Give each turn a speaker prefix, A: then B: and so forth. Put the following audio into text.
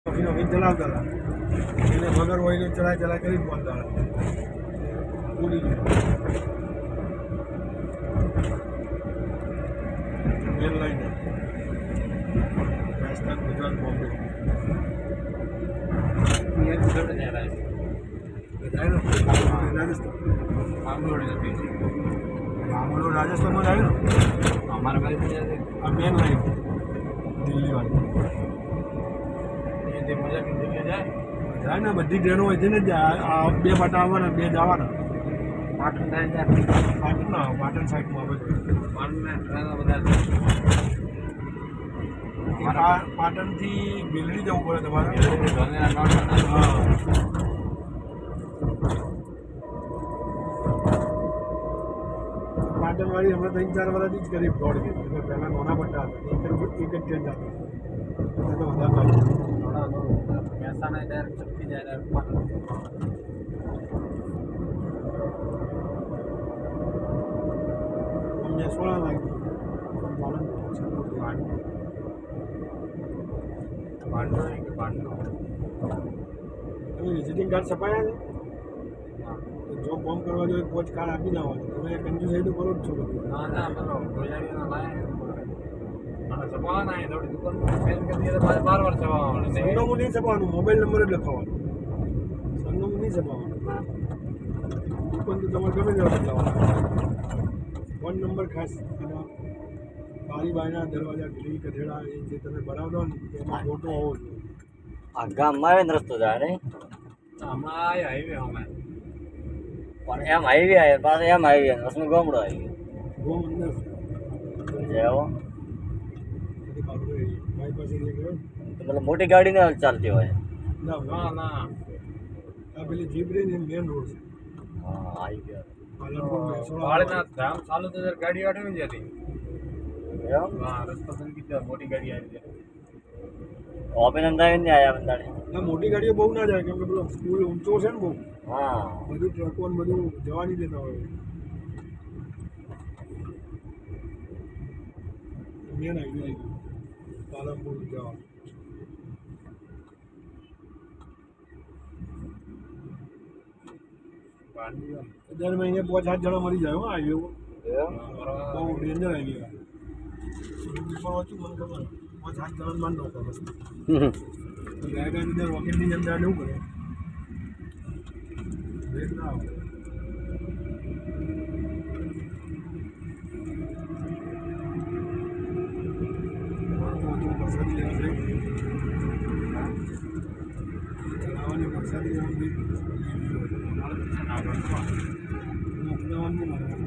A: ચલાવતા હતા એને વગર હોય ચલાય કરી જ બોલતા હતા ભૂલી ગયા મેલ લઈને રાજસ્થાન ગુજરાત બોમ્બે રાજસ્થાનમાં આવ્યું
B: અમારા ભાઈ
A: આ મેન લાઈન દિલ્હી વાળી જાય ને બધી ટ્રેનો હોય છે ને આ બે પાટા આવવાના બે જવાના
B: પાટણ થાય છે
A: પાટણ ના પાટણ સાઈડમાં આવે પાટણથી બેલડી જવું પડે તમારે હા પાટણવાળી હમણાં 3-4 વર્ષથી જ કરી ફ્રોડ ગઈ પહેલાં નાના પટ્ટા હતા એક જ ટ્રેન જતી તો વધારે
B: મહેસાણા ડાયરેક્ટ ચપકી જાય
A: મહેસાણા લાગી વિઝિટિંગ કાર્ડ છપાયા છે તો જો ફોર્મ કરવા જોઈએ કોચ કાર્ડ આપી દેવાનું તમે કંજૂસ થઈ તો કરો જ છો બધું સરનામું નહીં છપાવવાનું મોબાઈલ નંબર જ લખાવવાનો સરનામું નહીં છપાવવાનું પણ તો તમારે ગમે તેવા બદલાવવાનું ફોન નંબર ખાસ અને બારીના દરવાજા ગ્રીલ કઠેડા એ જે તમે બનાવતો ને એમાં ફોટો હોવો જોઈએ
B: આ ગામમાં આવે ને રસ્તો જાય નહીં હમણાં આવ્યો હાઈવે અમે પણ એમ હાઈવે આવે પાછો એમ હાઈવે રસનું ગામડો આવી
A: ગોમ અંદર
B: જેવો
A: બાયપાસ એરિયા ગયો
B: મતલબ મોટી ગાડી ને ચાલતી હોય
A: ના ના આ પેલી જીપ રહી ને મેન રોડ છે
B: હા આવી ગયો
A: પાલનપુર
B: ધામ ચાલુ તો ગાડી વાળી નથી જતી એમ હા રસ્તો બંધ કીધો મોટી ગાડી આવી જાય અભિનંદન ને આયા બંદાડે
A: ના મોટી ગાડીઓ બહુ ના જાય કેમ કે પેલો સ્કૂલ ઊંચો છે ને બહુ
B: હા
A: બધું ટ્રકો ને બધું જવા નહીં દેતા હોય મેન આવી ગયું પાલનપુર જવા દર મહિને 5-7 જણા મરી જાય હો હાઈવે બહુ ડેન્જર આવી ગયા ઓછું મને ખબર 5-7 જણા માન નહોતા બસ ગાયની અંદર રોકેટની અંદર એવું કરે બ્રેક ના આવે વરસાદી લેવા બ્રેક ચલાવવાની વરસાદી લેવા બ્રેક અપનાવવાનું